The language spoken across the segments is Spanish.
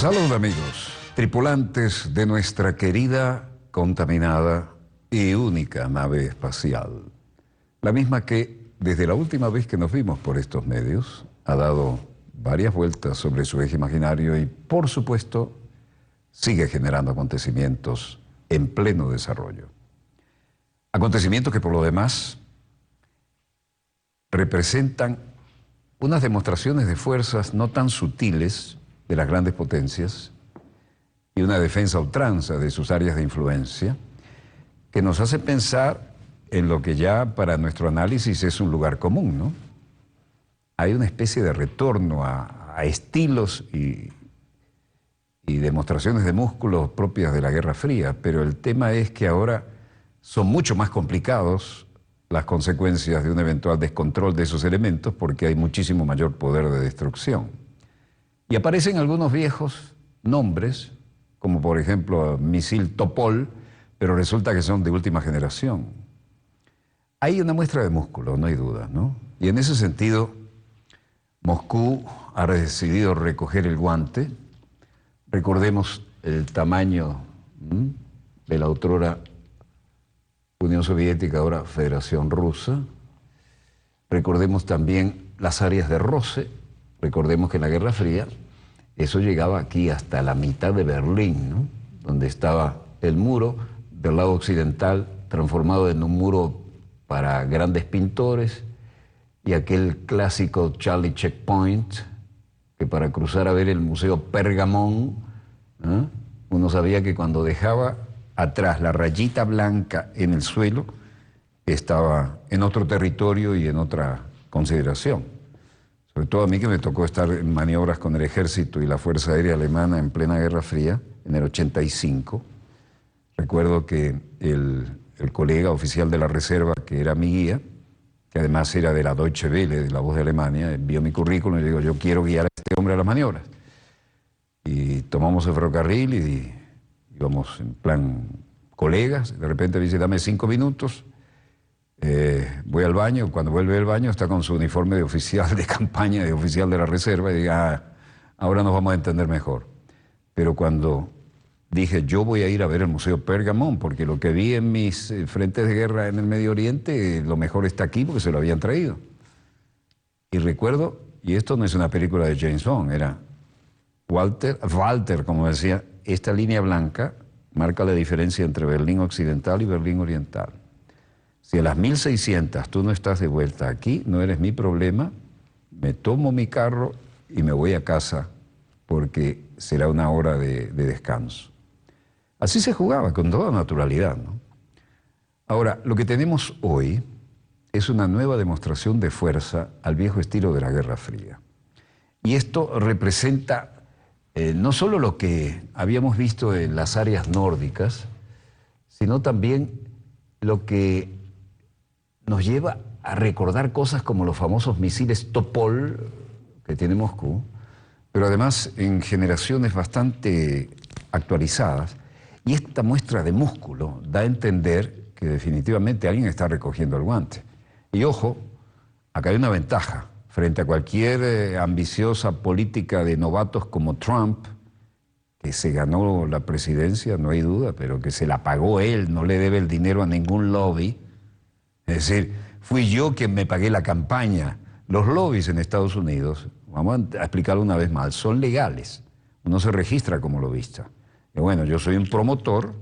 Salud, amigos, tripulantes de nuestra querida, contaminada y única nave espacial. La misma que, desde la última vez que nos vimos por estos medios, ha dado varias vueltas sobre su eje imaginario y, por supuesto, sigue generando acontecimientos en pleno desarrollo. Acontecimientos que, por lo demás, representan unas demostraciones de fuerzas no tan sutiles de las grandes potencias y una defensa a ultranza de sus áreas de influencia que nos hace pensar en lo que ya para nuestro análisis es un lugar común, ¿no? Hay una especie de retorno a estilos y demostraciones de músculos propias de la Guerra Fría, pero el tema es que ahora son mucho más complicados las consecuencias de un eventual descontrol de esos elementos porque hay muchísimo mayor poder de destrucción. Y aparecen algunos viejos nombres, como por ejemplo misil Topol, pero resulta que son de última generación. Hay una muestra de músculo, no hay duda, ¿no? Y en ese sentido, Moscú ha decidido recoger el guante. Recordemos el tamaño de la otrora Unión Soviética, ahora Federación Rusa. Recordemos también las áreas de roce. Recordemos que en la Guerra Fría eso llegaba aquí hasta la mitad de Berlín, ¿no? Donde estaba el muro del lado occidental transformado en un muro para grandes pintores y aquel clásico Charlie Checkpoint que para cruzar a ver el Museo Pergamón, ¿eh? Uno sabía que cuando dejaba atrás la rayita blanca en el suelo estaba en otro territorio y en otra consideración. Sobre todo a mí que me tocó estar en maniobras con el ejército y la Fuerza Aérea Alemana en plena Guerra Fría, en el 85. Recuerdo que el colega oficial de la reserva, que era mi guía, que además era de la Deutsche Welle, de la Voz de Alemania, envió mi currículum y le digo, yo quiero guiar a este hombre a las maniobras. Y tomamos el ferrocarril y íbamos en plan colegas, de repente me dice, dame 5 minutos, voy al baño, cuando vuelve del baño está con su uniforme de oficial de campaña, de oficial de la reserva, y diga, ahora nos vamos a entender mejor. Pero cuando dije, yo voy a ir a ver el Museo Pergamón, porque lo que vi en mis frentes de guerra en el Medio Oriente, lo mejor está aquí porque se lo habían traído. Y recuerdo, y esto no es una película de James Bond, era Walter, como decía, esta línea blanca marca la diferencia entre Berlín Occidental y Berlín Oriental. Si a las 1600 tú no estás de vuelta aquí, no eres mi problema, me tomo mi carro y me voy a casa porque será una hora de descanso. Así se jugaba con toda naturalidad, ¿no? Ahora, lo que tenemos hoy es una nueva demostración de fuerza al viejo estilo de la Guerra Fría. Y esto representa no solo lo que habíamos visto en las áreas nórdicas, sino también lo que nos lleva a recordar cosas como los famosos misiles Topol que tiene Moscú, pero además en generaciones bastante actualizadas. Y esta muestra de músculo da a entender que definitivamente alguien está recogiendo el guante. Y ojo, acá hay una ventaja frente a cualquier ambiciosa política de novatos como Trump, que se ganó la presidencia, no hay duda, pero que se la pagó él, no le debe el dinero a ningún lobby. Es decir, fui yo quien me pagué la campaña. Los lobbies en Estados Unidos, vamos a explicarlo una vez más, son legales. Uno se registra como lobista. Y bueno, yo soy un promotor,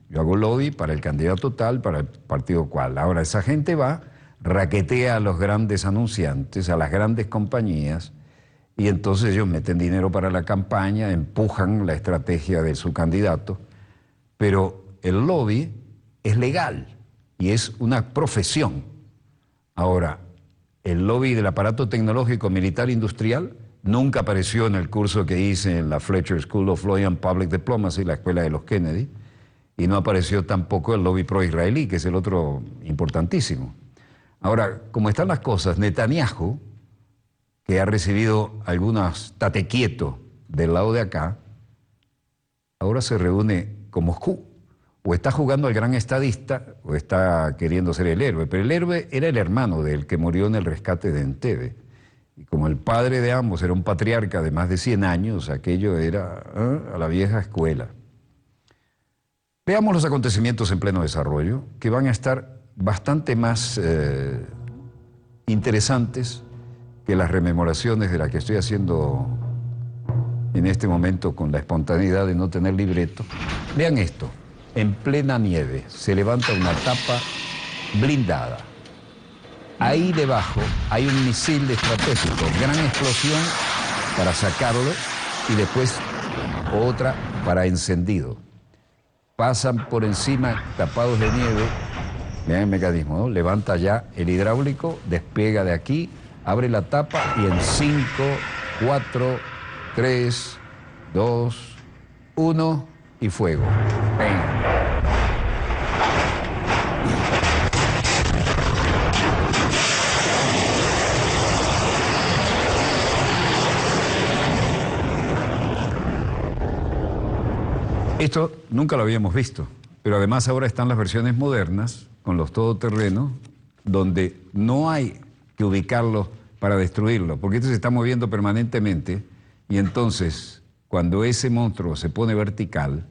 yo hago lobby para el candidato tal, para el partido cual. Ahora, esa gente va, raquetea a los grandes anunciantes, a las grandes compañías, y entonces ellos meten dinero para la campaña, empujan la estrategia de su candidato, pero el lobby es legal. Y es una profesión. Ahora, el lobby del aparato tecnológico militar industrial nunca apareció en el curso que hice en la Fletcher School of Law and Public Diplomacy, la escuela de los Kennedy, y no apareció tampoco el lobby pro-israelí, que es el otro importantísimo. Ahora, como están las cosas, Netanyahu, que ha recibido algunas tate quieto del lado de acá, ahora se reúne con Moscú. O está jugando al gran estadista o está queriendo ser el héroe. Pero el héroe era el hermano del que murió en el rescate de Entebbe. Y como el padre de ambos era un patriarca de más de 100 años, aquello era a la vieja escuela. Veamos los acontecimientos en pleno desarrollo, que van a estar bastante más interesantes que las rememoraciones de las que estoy haciendo en este momento con la espontaneidad de no tener libreto. Vean esto, en plena nieve se levanta una tapa blindada. Ahí debajo hay un misil estratégico, gran explosión para sacarlo y después otra para encendido. Pasan por encima tapados de nieve, vean el mecanismo, ¿no? Levanta ya el hidráulico, despega de aquí, abre la tapa y en 5, 4, 3, 2, 1 y fuego. ¡Bam! Esto nunca lo habíamos visto, pero además ahora están las versiones modernas con los todoterrenos, donde no hay que ubicarlo para destruirlo, porque esto se está moviendo permanentemente y entonces cuando ese monstruo se pone vertical,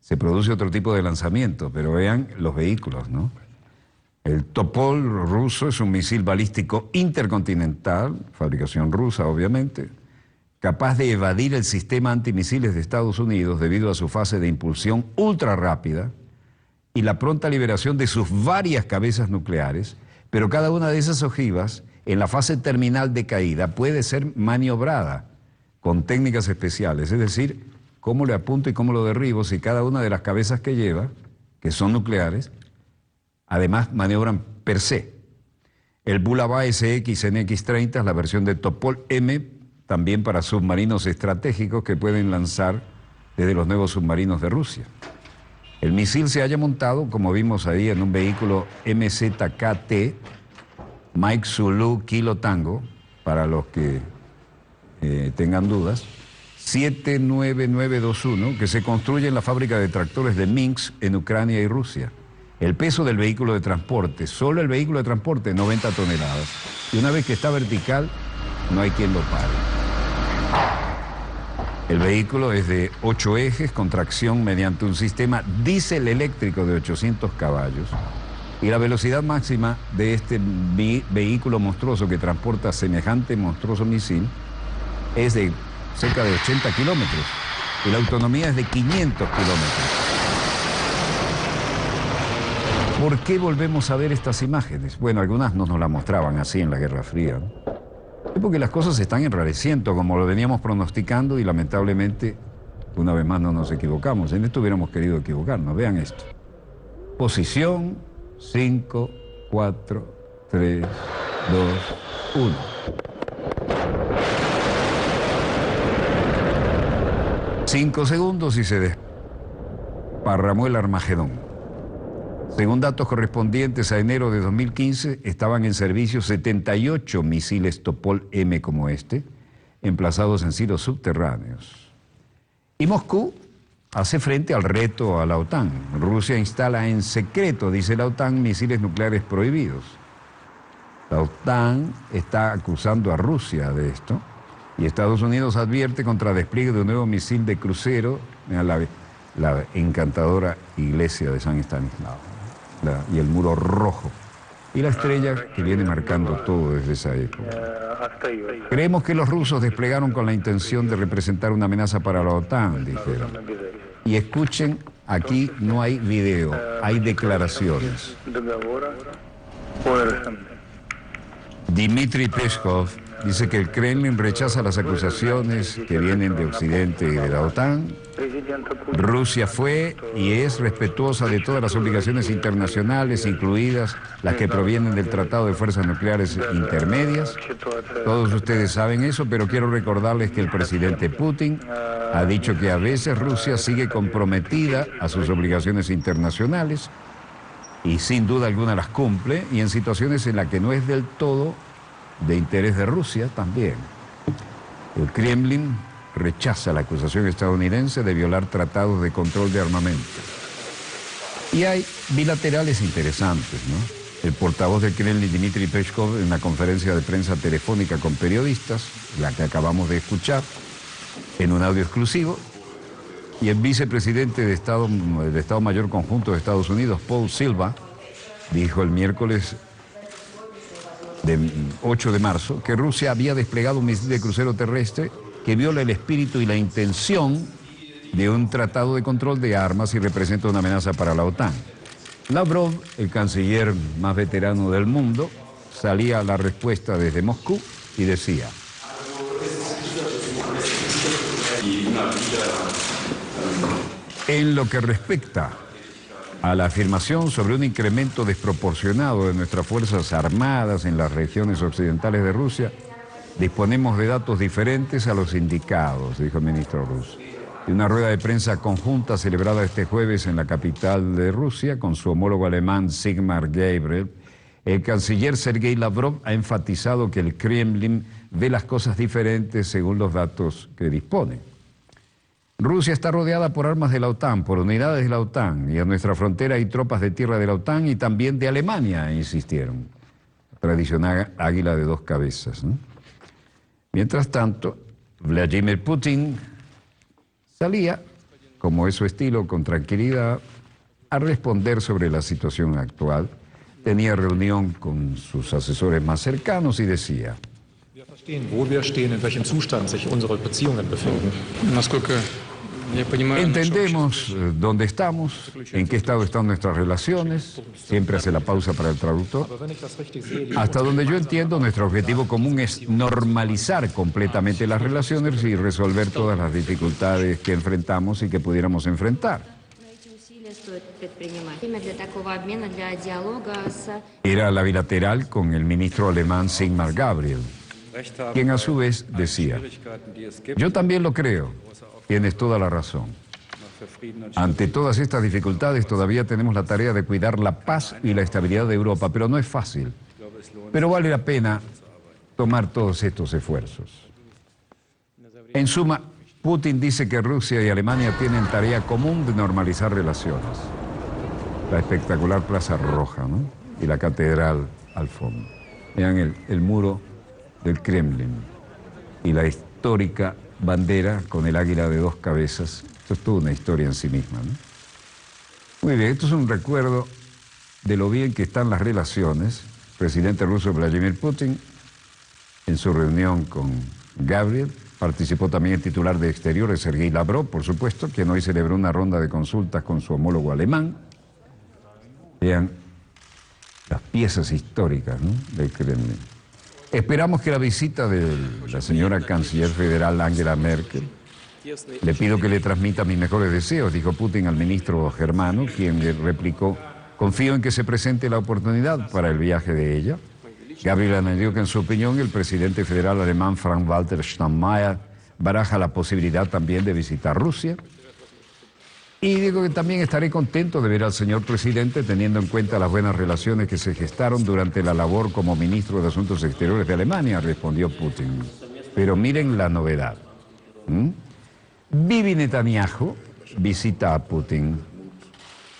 se produce otro tipo de lanzamiento, pero vean los vehículos, ¿no? El Topol ruso es un misil balístico intercontinental, fabricación rusa obviamente, capaz de evadir el sistema antimisiles de Estados Unidos debido a su fase de impulsión ultra rápida y la pronta liberación de sus varias cabezas nucleares, pero cada una de esas ojivas, en la fase terminal de caída, puede ser maniobrada con técnicas especiales, es decir, cómo le apunto y cómo lo derribo si cada una de las cabezas que lleva, que son nucleares, además maniobran per se. El Bulava SX NX-30 es la versión de Topol M, también para submarinos estratégicos que pueden lanzar desde los nuevos submarinos de Rusia. El misil se halla montado, como vimos ahí, en un vehículo MZKT, Mike Zulu Kilo Tango, para los que tengan dudas, 79921, que se construye en la fábrica de tractores de Minsk en Ucrania y Rusia. El peso del vehículo de transporte, solo el vehículo de transporte, 90 toneladas. Y una vez que está vertical, no hay quien lo pare. El vehículo es de 8 ejes con tracción mediante un sistema diésel eléctrico de 800 caballos y la velocidad máxima de este vehículo monstruoso que transporta semejante monstruoso misil es de cerca de 80 kilómetros y la autonomía es de 500 kilómetros. ¿Por qué volvemos a ver estas imágenes? Bueno, algunas no nos las mostraban así en la Guerra Fría, ¿no? Es porque las cosas se están enrareciendo, como lo veníamos pronosticando, y lamentablemente, una vez más, no nos equivocamos. En esto hubiéramos querido equivocarnos. Vean esto. Posición, 5, 4, 3, 2, 1. Cinco segundos y se desparramó el Armagedón. Según datos correspondientes a enero de 2015, estaban en servicio 78 misiles Topol M como este, emplazados en silos subterráneos. Y Moscú hace frente al reto a la OTAN. Rusia instala en secreto, dice la OTAN, misiles nucleares prohibidos. La OTAN está acusando a Rusia de esto y Estados Unidos advierte contra despliegue de un nuevo misil de crucero en la encantadora iglesia de San Estanislao. Y el muro rojo y la estrella que viene marcando todo desde esa época. Creemos que los rusos desplegaron con la intención de representar una amenaza para la OTAN, dijeron. Y escuchen, aquí no hay video, hay declaraciones. Dmitry Peskov dice que el Kremlin rechaza las acusaciones que vienen de Occidente y de la OTAN. Rusia fue y es respetuosa de todas las obligaciones internacionales, incluidas las que provienen del Tratado de Fuerzas Nucleares Intermedias. Todos ustedes saben eso, pero quiero recordarles que el presidente Putin ha dicho que a veces Rusia sigue comprometida a sus obligaciones internacionales y sin duda alguna las cumple, y en situaciones en las que no es del todo de interés de Rusia también. El Kremlin rechaza la acusación estadounidense de violar tratados de control de armamento. Y hay bilaterales interesantes, ¿no? El portavoz del Kremlin, Dmitry Peskov, en una conferencia de prensa telefónica con periodistas, la que acabamos de escuchar, en un audio exclusivo, y el vicepresidente del Estado Mayor Conjunto de Estados Unidos, Paul Silva, dijo el miércoles 8 de marzo que Rusia había desplegado un misil de crucero terrestre que viola el espíritu y la intención de un tratado de control de armas y representa una amenaza para la OTAN. Lavrov, el canciller más veterano del mundo, salía a la respuesta desde Moscú y decía: en lo que respecta a la afirmación sobre un incremento desproporcionado de nuestras fuerzas armadas en las regiones occidentales de Rusia, disponemos de datos diferentes a los indicados, dijo el ministro ruso. En una rueda de prensa conjunta celebrada este jueves en la capital de Rusia con su homólogo alemán Sigmar Gabriel, el canciller Sergei Lavrov ha enfatizado que el Kremlin ve las cosas diferentes según los datos que dispone. Rusia está rodeada por armas de la OTAN, por unidades de la OTAN, y a nuestra frontera hay tropas de tierra de la OTAN y también de Alemania, insistieron. Tradicional águila de dos cabezas, ¿no? Mientras tanto, Vladimir Putin salía, como es su estilo, con tranquilidad, a responder sobre la situación actual. Tenía reunión con sus asesores más cercanos y decía: entendemos dónde estamos, en qué estado están nuestras relaciones, siempre hace la pausa para el traductor. Hasta donde yo entiendo, nuestro objetivo común es normalizar completamente las relaciones y resolver todas las dificultades que enfrentamos y que pudiéramos enfrentar. Era la bilateral con el ministro alemán Sigmar Gabriel, quien a su vez decía: yo también lo creo, tienes toda la razón. Ante todas estas dificultades todavía tenemos la tarea de cuidar la paz y la estabilidad de Europa, pero no es fácil. Pero vale la pena tomar todos estos esfuerzos. En suma, Putin dice que Rusia y Alemania tienen tarea común de normalizar relaciones. La espectacular Plaza Roja, ¿no? Y la catedral al fondo. Vean el muro del Kremlin y la histórica bandera con el águila de dos cabezas. Esto es toda una historia en sí misma, ¿no? Muy bien, esto es un recuerdo de lo bien que están las relaciones. El presidente ruso Vladimir Putin, en su reunión con Gabriel, participó también el titular de Exteriores, Sergei Lavrov, por supuesto, quien hoy celebró una ronda de consultas con su homólogo alemán. Vean las piezas históricas, ¿no?, del Kremlin. Esperamos que la visita de la señora canciller federal Angela Merkel, le pido que le transmita mis mejores deseos, dijo Putin al ministro germano, quien le replicó: confío en que se presente la oportunidad para el viaje de ella. Gabriel añadió que, en su opinión, el presidente federal alemán Frank-Walter Steinmeier baraja la posibilidad también de visitar Rusia. Y digo que también estaré contento de ver al señor presidente, teniendo en cuenta las buenas relaciones que se gestaron durante la labor como ministro de Asuntos Exteriores de Alemania, respondió Putin. Pero miren la novedad. Bibi Netanyahu visita a Putin.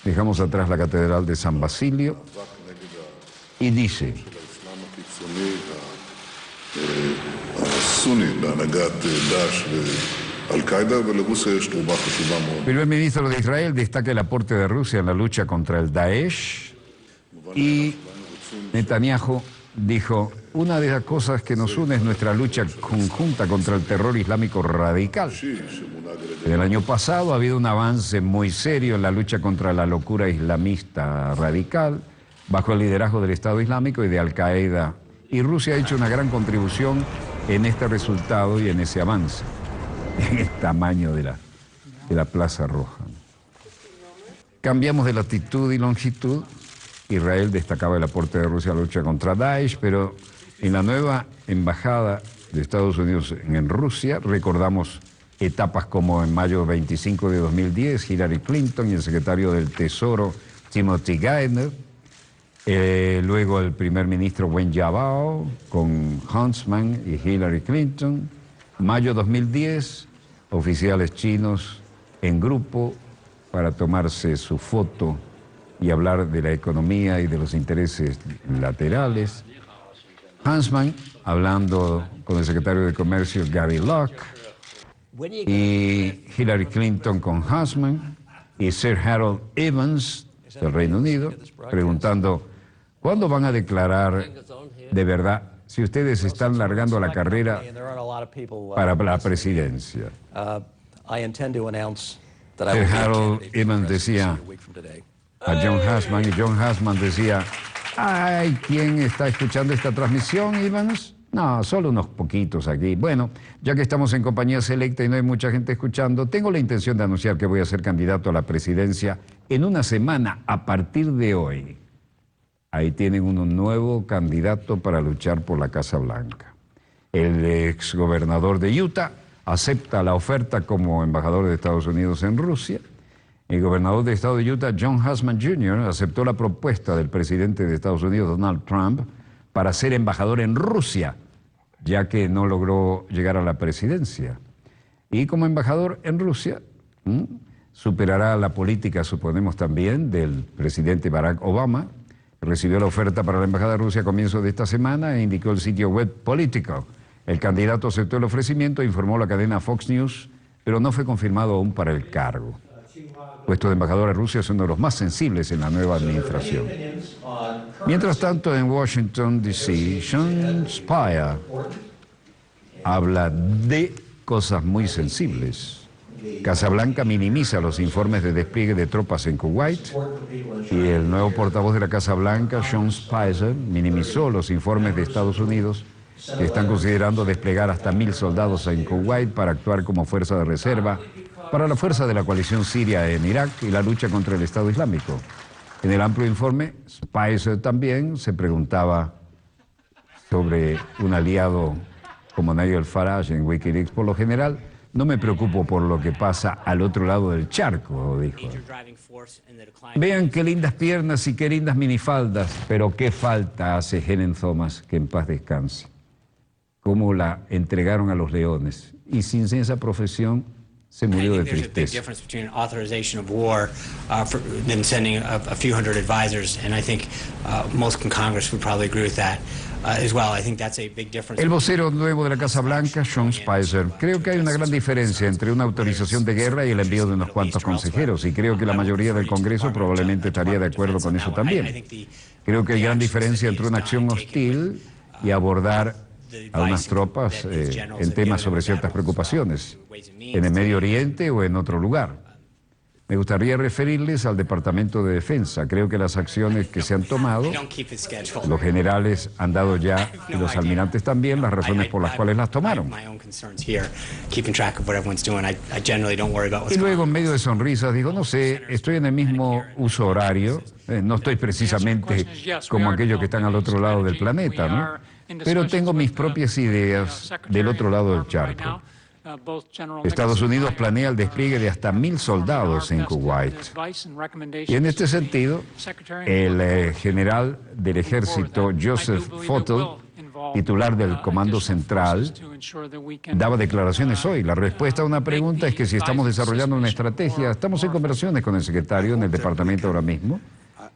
Dejamos atrás la catedral de San Basilio y dice: el primer ministro de Israel destaca el aporte de Rusia en la lucha contra el Daesh, y Netanyahu dijo: una de las cosas que nos une es nuestra lucha conjunta contra el terror islámico radical. En el año pasado ha habido un avance muy serio en la lucha contra la locura islamista radical, bajo el liderazgo del Estado Islámico y de Al-Qaeda, y Rusia ha hecho una gran contribución en este resultado y en ese avance, en el tamaño de la Plaza Roja. Cambiamos de latitud y longitud. Israel destacaba el aporte de Rusia a la lucha contra Daesh, pero en la nueva embajada de Estados Unidos en Rusia recordamos etapas como en mayo 25 de 2010, Hillary Clinton y el secretario del Tesoro Timothy Geithner, luego el primer ministro Wen Jiabao con Huntsman y Hillary Clinton. Mayo 2010, oficiales chinos en grupo para tomarse su foto y hablar de la economía y de los intereses laterales. Huntsman hablando con el secretario de Comercio Gary Locke, y Hillary Clinton con Huntsman, y Sir Harold Evans del Reino Unido, preguntando ¿cuándo van a declarar de verdad si ustedes están largando la carrera para la presidencia? Sir Harold Evans decía a John Huntsman, y John Huntsman decía, ¿hay quien está escuchando esta transmisión, Evans? No, solo unos poquitos aquí. Bueno, ya que estamos en compañía selecta y no hay mucha gente escuchando, tengo la intención de anunciar que voy a ser candidato a la presidencia en una semana a partir de hoy. Ahí tienen un nuevo candidato para luchar por la Casa Blanca. El exgobernador de Utah acepta la oferta como embajador de Estados Unidos en Rusia. El gobernador del estado de Utah, John Huntsman Jr., aceptó la propuesta del presidente de Estados Unidos, Donald Trump, para ser embajador en Rusia, ya que no logró llegar a la presidencia. Y como embajador en Rusia, superará la política, suponemos también, del presidente Barack Obama. Recibió la oferta para la embajada de Rusia a comienzos de esta semana e indicó el sitio web Politico. El candidato aceptó el ofrecimiento, informó la cadena Fox News, pero no fue confirmado aún para el cargo. El puesto de embajador en Rusia es uno de los más sensibles en la nueva administración. Mientras tanto, en Washington, D.C., Sean Spicer habla de cosas muy sensibles. Casa Blanca minimiza los informes de despliegue de tropas en Kuwait, y el nuevo portavoz de la Casa Blanca, Sean Spicer, minimizó los informes de Estados Unidos que están considerando desplegar hasta 1.000 soldados en Kuwait para actuar como fuerza de reserva para la fuerza de la coalición siria en Irak y la lucha contra el Estado Islámico. En el amplio informe, Spicer también se preguntaba sobre un aliado como Nigel Farage en Wikileaks. Por lo general, no me preocupo por lo que pasa al otro lado del charco, dijo. Vean qué lindas piernas y qué lindas minifaldas, pero qué falta hace Helen Thomas, que en paz descanse. Cómo la entregaron a los leones. Y sin esa profesión se murió de tristeza. El vocero nuevo de la Casa Blanca, Sean Spicer, creo que hay una gran diferencia entre una autorización de guerra y el envío de unos cuantos consejeros, y creo que la mayoría del Congreso probablemente estaría de acuerdo con eso también. Creo que hay gran diferencia entre una acción hostil y abordar a unas tropas en temas sobre ciertas preocupaciones, en el Medio Oriente o en otro lugar. Me gustaría referirles al Departamento de Defensa. Creo que las acciones que se han tomado, los generales han dado ya, y los almirantes también, las razones por las cuales las tomaron. Y luego, en medio de sonrisas, dijo, no sé, estoy en el mismo uso horario, no estoy precisamente como aquellos que están al otro lado del planeta, ¿no? Pero tengo mis propias ideas del otro lado del charco. Estados Unidos planea el despliegue de hasta 1.000 soldados en Kuwait. Y en este sentido, el general del ejército, Joseph Votel, titular del Comando Central, daba declaraciones hoy. La respuesta a una pregunta es que si estamos desarrollando una estrategia, estamos en conversaciones con el secretario en el departamento ahora mismo,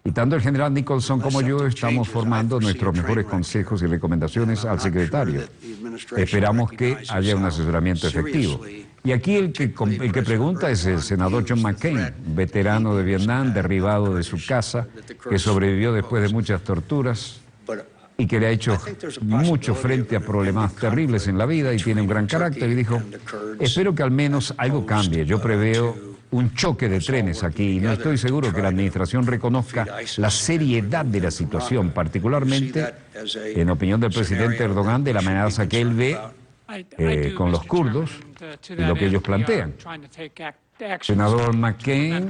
y tanto el general Nicholson como yo estamos formando nuestros mejores consejos y recomendaciones al secretario. Esperamos que haya un asesoramiento efectivo. Y aquí el que pregunta es el senador John McCain, veterano de Vietnam, derribado de su casa, que sobrevivió después de muchas torturas y que le ha hecho mucho frente a problemas terribles en la vida y tiene un gran carácter, y dijo, espero que al menos algo cambie. Yo preveo un choque de trenes aquí y no estoy seguro que la administración reconozca la seriedad de la situación, particularmente, en opinión del presidente Erdogan, de la amenaza que él ve con los kurdos y lo que ellos plantean. El senador McCain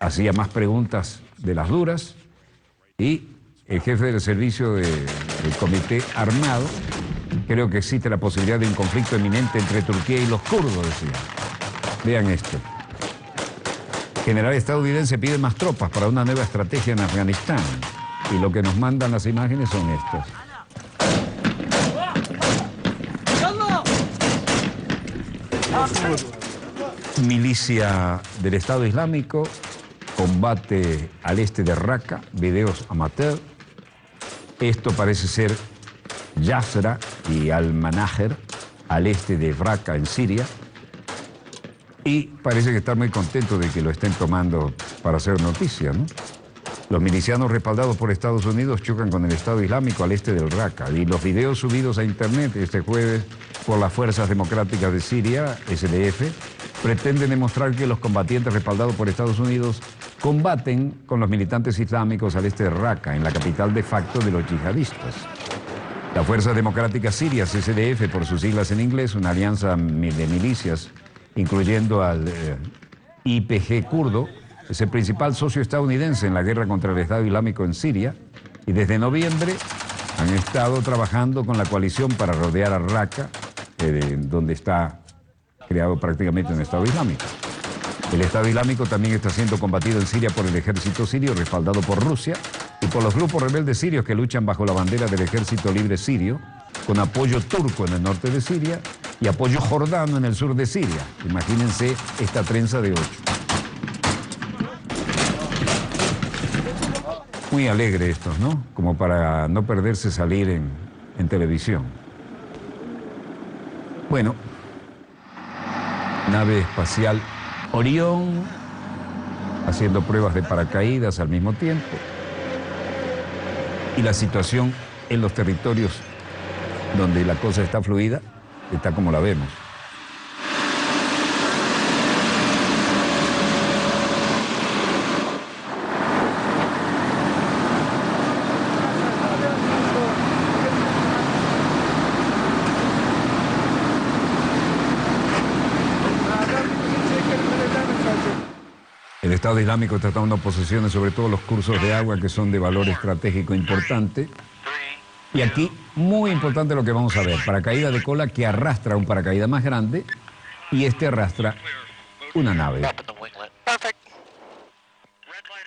hacía más preguntas de las duras, y el jefe del servicio del comité armado, creo que existe la posibilidad de un conflicto eminente entre Turquía y los kurdos, decía. Vean esto. El general estadounidense pide más tropas para una nueva estrategia en Afganistán. Y lo que nos mandan las imágenes son estas. Milicia del Estado Islámico combate al este de Raqqa, videos amateur. Esto parece ser Yasra y Al-Manajer, al este de Raqqa, en Siria. Y parece que están muy contentos de que lo estén tomando para hacer noticia, ¿no? Los milicianos respaldados por Estados Unidos chocan con el Estado Islámico al este del Raqqa. Y los videos subidos a internet este jueves por las Fuerzas Democráticas de Siria, SDF, pretenden demostrar que los combatientes respaldados por Estados Unidos combaten con los militantes islámicos al este de Raqqa, en la capital de facto de los yihadistas. Las Fuerzas Democráticas Sirias, SDF por sus siglas en inglés, una alianza de milicias incluyendo al YPG kurdo, es el principal socio estadounidense en la guerra contra el Estado Islámico en Siria, y desde noviembre han estado trabajando con la coalición para rodear a Raqqa, donde está creado prácticamente un Estado Islámico. El Estado Islámico también está siendo combatido en Siria por el ejército sirio, respaldado por Rusia, y por los grupos rebeldes sirios que luchan bajo la bandera del Ejército Libre Sirio, con apoyo turco en el norte de Siria y apoyo jordano en el sur de Siria. Imagínense esta trenza de 8. Muy alegre estos, ¿no? Como para no perderse salir en televisión. Bueno, nave espacial Orión haciendo pruebas de paracaídas al mismo tiempo. Y la situación en los territorios donde la cosa está fluida está como la vemos. El Estado Islámico está tomando posesiones sobre todos los cursos de agua que son de valor estratégico importante. Y aquí, muy importante lo que vamos a ver, paracaídas de cola que arrastra un paracaídas más grande y este arrastra una nave.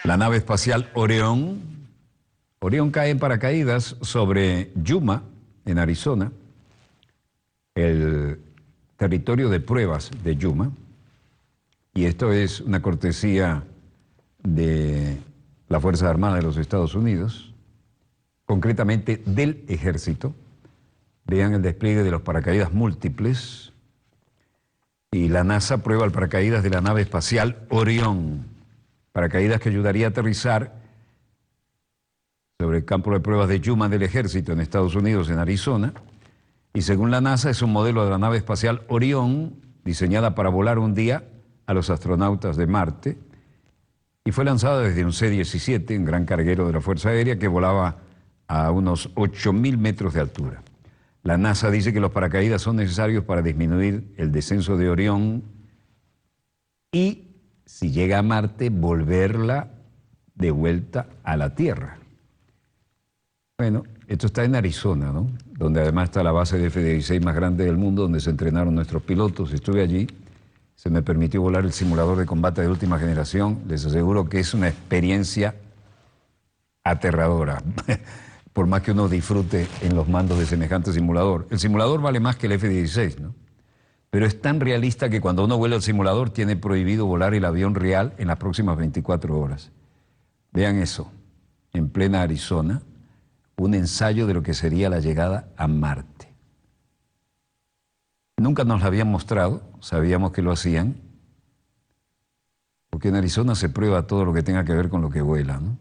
La nave espacial Orión. Orión cae en paracaídas sobre Yuma, en Arizona, el territorio de pruebas de Yuma. Y esto es una cortesía de las Fuerzas Armadas de los Estados Unidos, concretamente del Ejército. Vean el despliegue de los paracaídas múltiples. Y la NASA prueba el paracaídas de la nave espacial Orión. Paracaídas que ayudaría a aterrizar sobre el campo de pruebas de Yuma del Ejército en Estados Unidos, en Arizona. Y según la NASA es un modelo de la nave espacial Orión, diseñada para volar un día a los astronautas de Marte, y fue lanzada desde un C-17, un gran carguero de la Fuerza Aérea, que volaba a unos 8.000 metros de altura. La NASA dice que los paracaídas son necesarios para disminuir el descenso de Orión y, si llega a Marte, volverla de vuelta a la Tierra. Bueno, esto está en Arizona, ¿no? Donde además está la base de F-16 más grande del mundo, donde se entrenaron nuestros pilotos. Estuve allí. Se me permitió volar el simulador de combate de última generación. Les aseguro que es una experiencia aterradora, por más que uno disfrute en los mandos de semejante simulador. El simulador vale más que el F-16, ¿no? Pero es tan realista que cuando uno vuela el simulador tiene prohibido volar el avión real en las próximas 24 horas. Vean eso, en plena Arizona, un ensayo de lo que sería la llegada a Marte. Nunca nos lo habían mostrado, sabíamos que lo hacían, porque en Arizona se prueba todo lo que tenga que ver con lo que vuela, ¿no?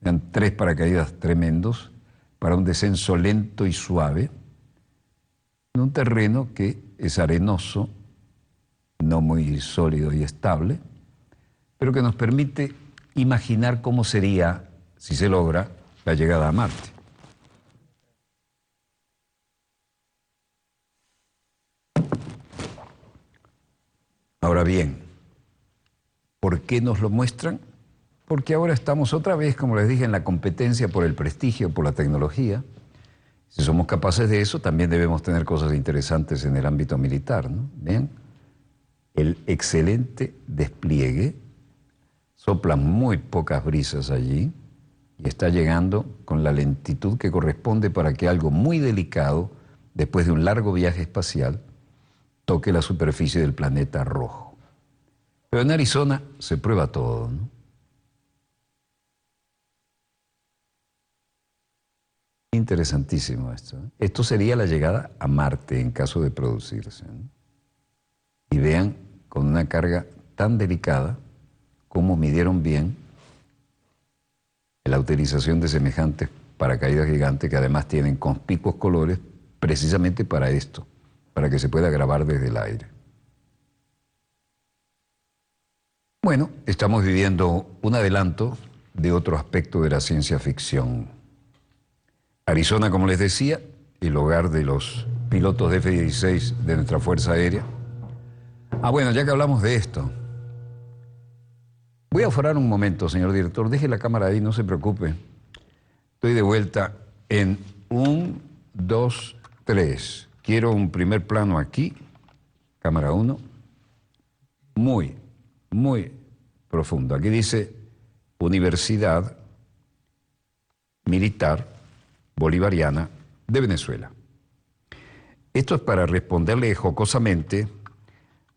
Eran 3 paracaídas tremendos para un descenso lento y suave, en un terreno que es arenoso, no muy sólido y estable, pero que nos permite imaginar cómo sería, si se logra, la llegada a Marte. Ahora bien, ¿por qué nos lo muestran? Porque ahora estamos otra vez, como les dije, en la competencia por el prestigio, por la tecnología. Si somos capaces de eso, también debemos tener cosas interesantes en el ámbito militar, ¿no? Vean, el excelente despliegue, soplan muy pocas brisas allí y está llegando con la lentitud que corresponde para que algo muy delicado, después de un largo viaje espacial, toque la superficie del planeta rojo. Pero en Arizona se prueba todo, ¿no? Interesantísimo esto, ¿eh? Esto sería la llegada a Marte en caso de producirse, ¿no? Y vean, con una carga tan delicada, cómo midieron bien la utilización de semejantes paracaídas gigantes que además tienen conspicuos colores precisamente para esto, para que se pueda grabar desde el aire. Bueno, estamos viviendo un adelanto de otro aspecto de la ciencia ficción. Arizona, como les decía, el hogar de los pilotos de F-16 de nuestra Fuerza Aérea. Bueno, ya que hablamos de esto, voy a aforar un momento, señor director. Deje la cámara ahí, no se preocupe. Estoy de vuelta en 1, 2, 3. Quiero un primer plano aquí, cámara 1, muy profundo. Aquí dice Universidad Militar Bolivariana de Venezuela. Esto es para responderle jocosamente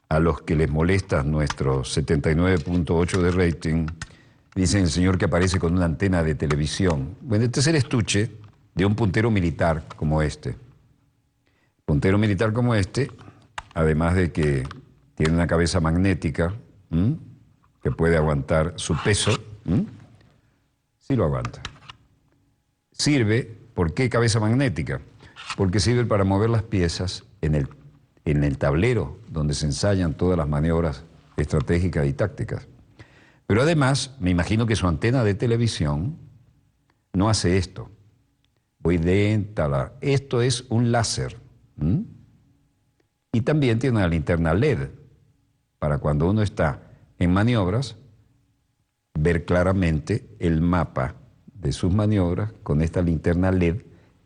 a los que les molesta nuestro 79.8 de rating. Dicen el señor que aparece con una antena de televisión. Bueno, este es el estuche de un puntero militar como este. Puntero militar como este, además de que tiene una cabeza magnética, que puede aguantar su peso, sí lo aguanta. Sirve, ¿por qué cabeza magnética? Porque sirve para mover las piezas en el tablero donde se ensayan todas las maniobras estratégicas y tácticas. Pero además, me imagino que su antena de televisión no hace esto. Voy lenta, esto es un láser. Y también tiene una linterna LED para cuando uno está en maniobras, ver claramente el mapa de sus maniobras con esta linterna LED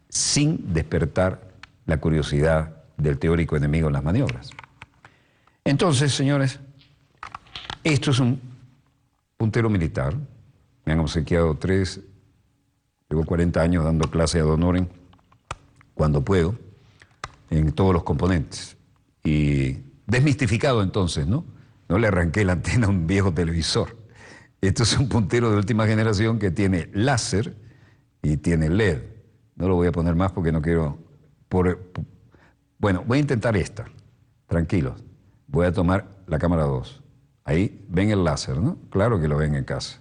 sin despertar la curiosidad del teórico enemigo en las maniobras. Entonces, señores, esto es un puntero militar. Me han obsequiado 3, llevo 40 años dando clase ad honorem cuando puedo, en todos los componentes. Y desmistificado entonces, ¿no? No le arranqué la antena a un viejo televisor. Esto es un puntero de última generación que tiene láser y tiene LED. No lo voy a poner más porque no quiero... Bueno, voy a intentar esta. Tranquilos. Voy a tomar la cámara 2. Ahí ven el láser, ¿no? Claro que lo ven en casa.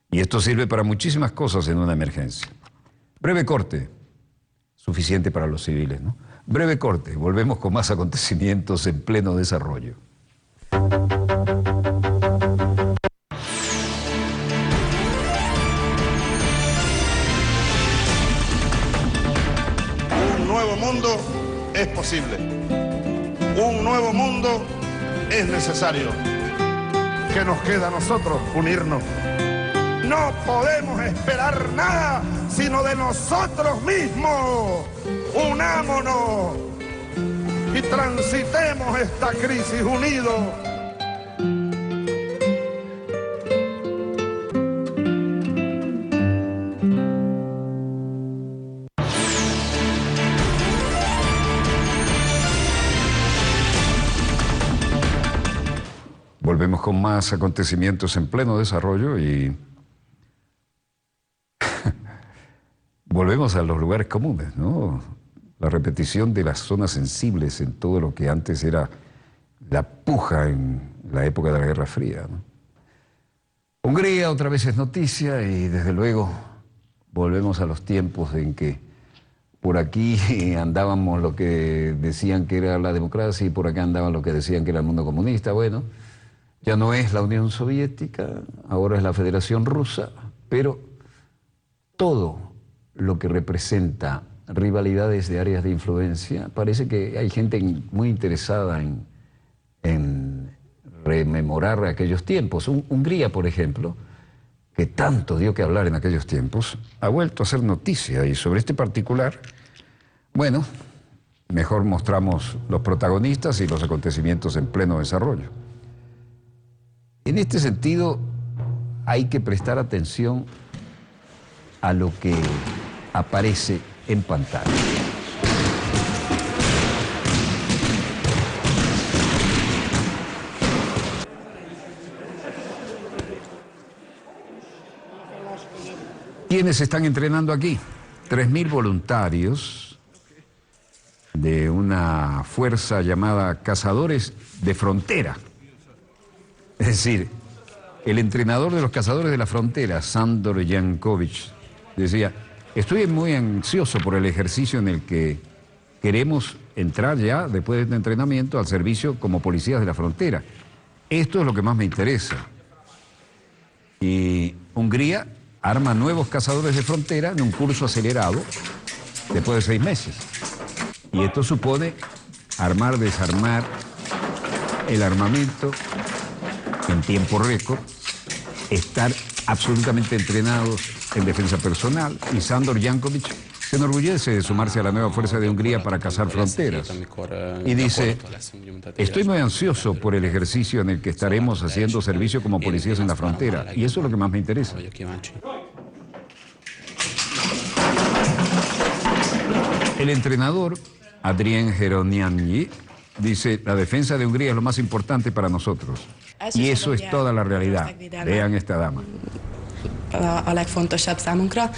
Y esto sirve para muchísimas cosas en una emergencia. Breve corte. Suficiente para los civiles, ¿no? Breve corte. Volvemos con más acontecimientos en pleno desarrollo. Un nuevo mundo es posible. Un nuevo mundo es necesario. ¿Qué nos queda a nosotros? Unirnos. No podemos esperar nada sino de nosotros mismos. Unámonos y transitemos esta crisis unidos. Volvemos con más acontecimientos en pleno desarrollo y volvemos a los lugares comunes, ¿no? La repetición de las zonas sensibles en todo lo que antes era la puja en la época de la Guerra Fría, ¿no? Hungría otra vez es noticia y desde luego volvemos a los tiempos en que por aquí andábamos lo que decían que era la democracia y por acá andaban lo que decían que era el mundo comunista. Bueno, ya no es la Unión Soviética, ahora es la Federación Rusa, pero todo lo que representa rivalidades de áreas de influencia, parece que hay gente muy interesada en rememorar aquellos tiempos. Hungría, por ejemplo, que tanto dio que hablar en aquellos tiempos, ha vuelto a ser noticia y sobre este particular, bueno, mejor mostramos los protagonistas y los acontecimientos en pleno desarrollo. En este sentido, hay que prestar atención a lo que aparece en pantalla. ¿Quiénes están entrenando aquí? 3.000 voluntarios de una fuerza llamada Cazadores de Frontera. Es decir, el entrenador de los Cazadores de la Frontera, Sandor Jankovic, decía: estoy muy ansioso por el ejercicio en el que queremos entrar ya, después de este entrenamiento, al servicio como policías de la frontera. Esto es lo que más me interesa. Y Hungría arma nuevos cazadores de frontera en un curso acelerado después de 6 meses. Y esto supone armar, desarmar el armamento en tiempo récord, estar absolutamente entrenados en defensa personal, y Sandor Jankovic se enorgullece de sumarse a la nueva fuerza de Hungría para cazar fronteras. Y dice: estoy muy ansioso por el ejercicio en el que estaremos haciendo servicio como policías en la frontera, y eso es lo que más me interesa. El entrenador, Adrien Heronianyi, dice: la defensa de Hungría es lo más importante para nosotros. Y eso es toda la realidad. Vean esta dama. A legfontosabb számunkra.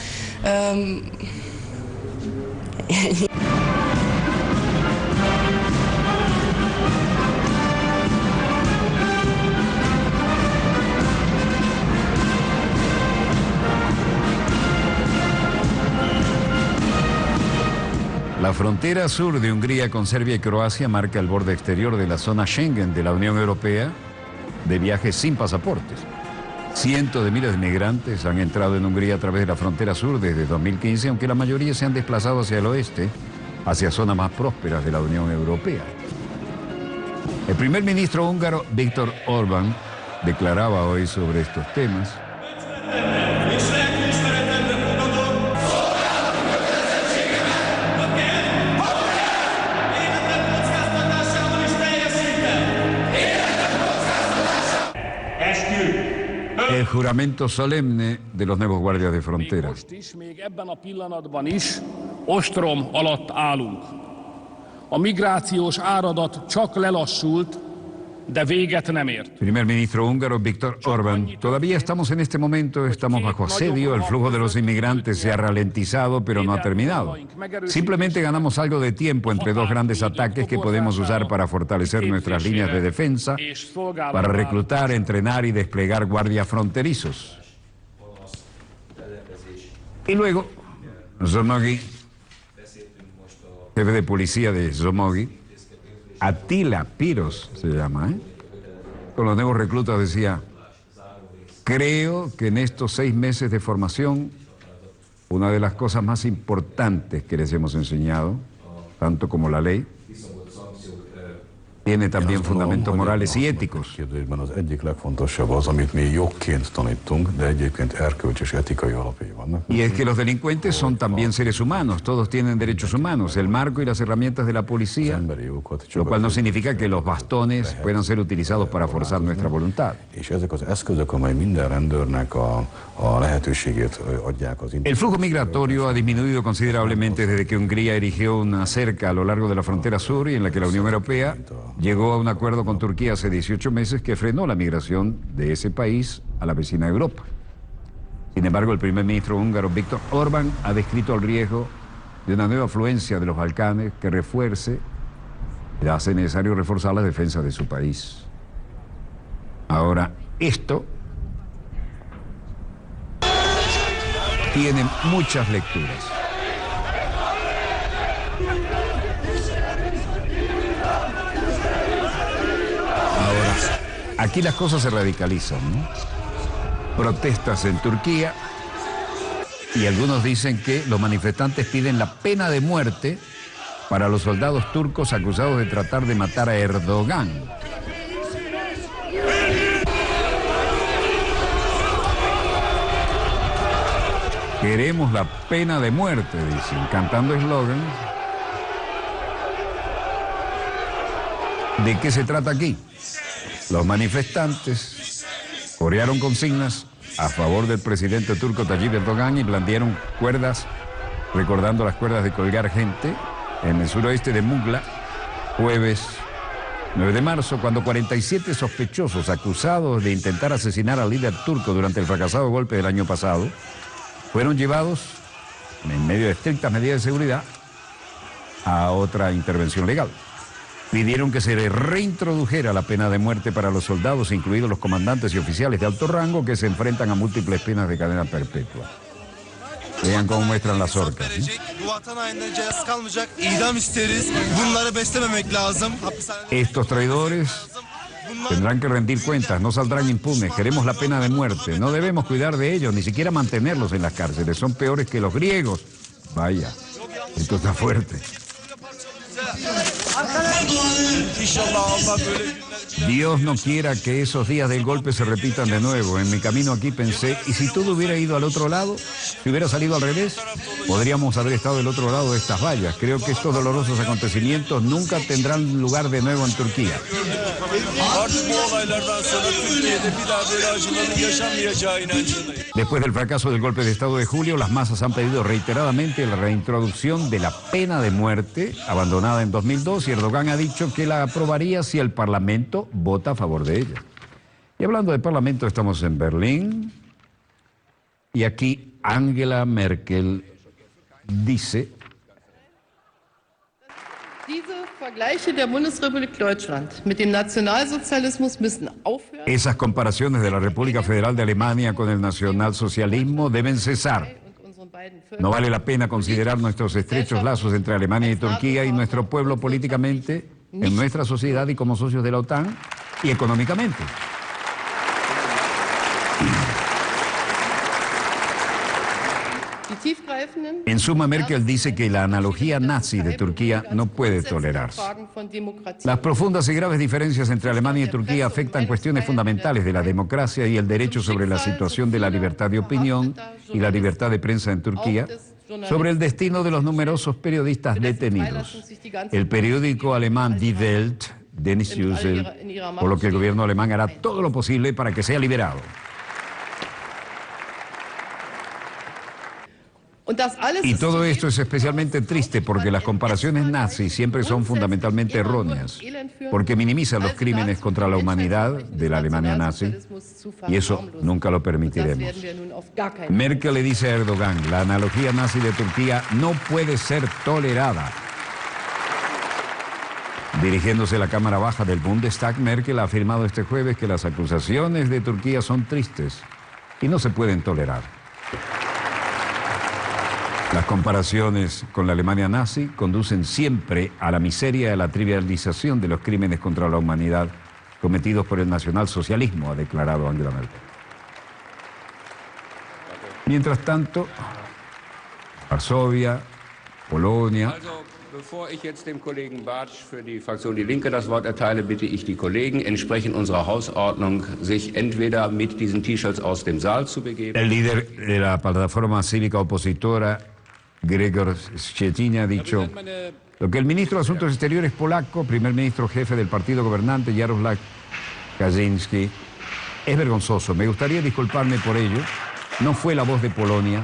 La frontera sur de Hungría con Serbia y Croacia marca el borde exterior de la zona Schengen de la Unión Europea de viajes sin pasaportes. Cientos de miles de migrantes han entrado en Hungría a través de la frontera sur desde 2015, aunque la mayoría se han desplazado hacia el oeste, hacia zonas más prósperas de la Unión Europea. El primer ministro húngaro, Viktor Orbán, declaraba hoy sobre estos temas. El juramento solemne de los nuevos guardias de frontera. Még ebben a pillanatban is ostrom alatt állunk. A migrációs áradat csak lelassult, de véget nem ért. Primer ministro húngaro Viktor Orbán: todavía estamos en este momento, estamos bajo asedio, el flujo de los inmigrantes se ha ralentizado, pero no ha terminado. Simplemente ganamos algo de tiempo entre dos grandes ataques que podemos usar para fortalecer nuestras líneas de defensa, para reclutar, entrenar y desplegar guardias fronterizos. Y luego, Zsomogi, jefe de policía de Zsomogi, Attila Piros se llama, con los nuevos reclutas decía: creo que en estos 6 meses de formación, una de las cosas más importantes que les hemos enseñado, tanto como la ley, tiene también fundamentos morales y éticos. Az egyik legfontosabb az, amit mi jogként tanítunk, de egyébként erkölcsi és etikai alapjai vannak. Y es que los delincuentes son también seres humanos, todos tienen derechos humanos, el marco y las herramientas de la policía, lo cual no significa que los bastones puedan ser utilizados para forzar nuestra voluntad. És ezek az eszközök, amely minden rendőrnek a lehetőségét adják az El flujo migratorio ha disminuido considerablemente desde que Hungría erigió una cerca a lo largo de la frontera sur y en la que la Unión Europea llegó a un acuerdo con Turquía hace 18 meses que frenó la migración de ese país a la vecina Europa. Sin embargo, el primer ministro húngaro Viktor Orbán ha descrito el riesgo de una nueva afluencia de los Balcanes que refuerce y hace necesario reforzar la defensa de su país. Ahora, esto tiene muchas lecturas. Ahora, aquí las cosas se radicalizan, ¿no? Protestas en Turquía y algunos dicen que los manifestantes piden la pena de muerte para los soldados turcos acusados de tratar de matar a Erdogan. Queremos la pena de muerte, dicen, cantando eslogan. ¿De qué se trata aquí? Los manifestantes corearon consignas a favor del presidente turco Tayyip Erdogan y blandieron cuerdas, recordando las cuerdas de colgar gente en el suroeste de Mugla, jueves 9 de marzo, cuando 47 sospechosos acusados de intentar asesinar al líder turco durante el fracasado golpe del año pasado fueron llevados en medio de estrictas medidas de seguridad, a otra intervención legal. Pidieron que se reintrodujera la pena de muerte para los soldados, incluidos los comandantes y oficiales de alto rango que se enfrentan a múltiples penas de cadena perpetua. Vean cómo muestran las orcas, ¿no? Estos traidores tendrán que rendir cuentas, no saldrán impunes. Queremos la pena de muerte. No debemos cuidar de ellos, ni siquiera mantenerlos en las cárceles. Son peores que los griegos. Vaya, esto está fuerte. Dios no quiera que esos días del golpe se repitan de nuevo. En mi camino aquí pensé, ¿y si todo hubiera ido al otro lado? Si hubiera salido al revés, podríamos haber estado del otro lado de estas vallas. Creo que estos dolorosos acontecimientos nunca tendrán lugar de nuevo en Turquía. Después del fracaso del golpe de Estado de julio, las masas han pedido reiteradamente la reintroducción de la pena de muerte, abandonada en 2002, y Erdogan ha dicho que la aprobaría si el Parlamento vota a favor de ella. Y hablando de Parlamento, estamos en Berlín, y aquí Angela Merkel dice: esas comparaciones de la República Federal de Alemania con el nacionalsocialismo deben cesar. No vale la pena considerar nuestros estrechos lazos entre Alemania y Turquía y nuestro pueblo políticamente, en nuestra sociedad y como socios de la OTAN y económicamente. En suma, Merkel dice que la analogía nazi de Turquía no puede tolerarse. Las profundas y graves diferencias entre Alemania y Turquía afectan cuestiones fundamentales de la democracia y el derecho sobre la situación de la libertad de opinión y la libertad de prensa en Turquía, sobre el destino de los numerosos periodistas detenidos. El periódico alemán Die Welt, Dennis Yücel, por lo que el gobierno alemán hará todo lo posible para que sea liberado. Y todo esto es especialmente triste porque las comparaciones nazis siempre son fundamentalmente erróneas, porque minimizan los crímenes contra la humanidad de la Alemania nazi, y eso nunca lo permitiremos. Merkel le dice a Erdogan: la analogía nazi de Turquía no puede ser tolerada. Dirigiéndose a la Cámara Baja del Bundestag, Merkel ha afirmado este jueves que las acusaciones de Turquía son tristes y no se pueden tolerar. Las comparaciones con la Alemania nazi conducen siempre a la miseria y a la trivialización de los crímenes contra la humanidad cometidos por el nacionalsocialismo, ha declarado Angela Merkel. Mientras tanto, Varsovia, Polonia... Bevor ich jetzt dem Kollegen Bartsch für die Fraktion Die Linke das Wort erteile, bitte ich die Kollegen, entsprechend unserer Hausordnung, sich entweder mit diesen T-Shirts aus dem Saal zu begeben. El líder de la plataforma cívica opositora, Grzegorz Schetyna, ha dicho: lo que el ministro de Asuntos Exteriores polaco, primer ministro jefe del partido gobernante, Jarosław Kaczyński, es vergonzoso. Me gustaría disculparme por ello. No fue la voz de Polonia.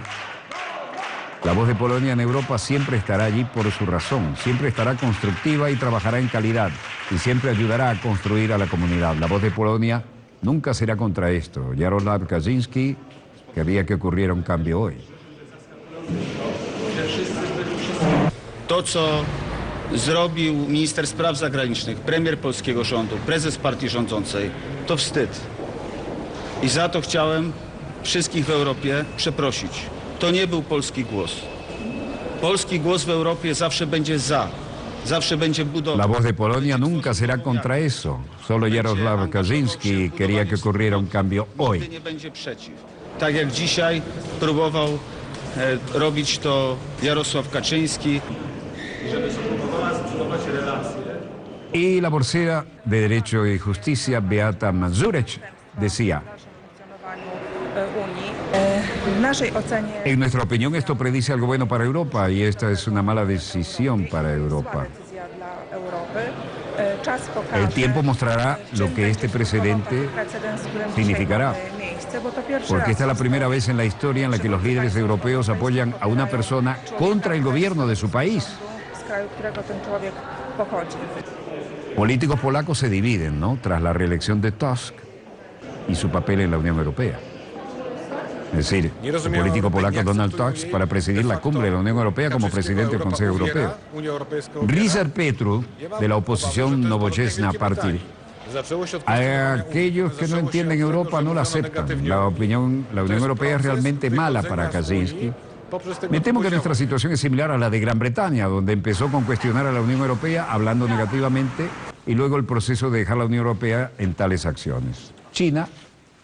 La voz de Polonia en Europa siempre estará allí por su razón, siempre estará constructiva y trabajará en calidad, y siempre ayudará a construir a la comunidad. La voz de Polonia nunca será contra esto. Jarosław Kaczyński quería que ocurriera un cambio hoy. To, co zrobił minister spraw zagranicznych, premier polskiego rządu, prezes partii rządzącej, to wstyd. I za to chciałem wszystkich w Europie przeprosić. To nie był polski głos. Polski głos w Europie zawsze będzie za, zawsze będzie budował. La voz de Polonia nunca será contra eso. Solo Jarosław Kaczyński quería que ocurriera un cambio hoy. Nie będzie przeciw. Tak jak dzisiaj próbował robić to Jarosław Kaczyński. Y la vocera de Derecho y Justicia, Beata Mazurek, decía: en nuestra opinión, esto predice algo bueno para Europa y esta es una mala decisión para Europa. El tiempo mostrará lo que este precedente significará, porque esta es la primera vez en la historia en la que los líderes europeos apoyan a una persona contra el gobierno de su país. Políticos polacos se dividen, ¿no?, tras la reelección de Tusk y su papel en la Unión Europea. Es decir, el político polaco Donald Tusk para presidir la cumbre de la Unión Europea como presidente del Consejo Europeo. Ryszard Petru, de la oposición Nowoczesna Party. A aquellos que no entienden Europa no la aceptan. La Unión Europea es realmente mala para Kaczynski. Me temo que nuestra situación es similar a la de Gran Bretaña, donde empezó con cuestionar a la Unión Europea hablando negativamente y luego el proceso de dejar la Unión Europea en tales acciones. China,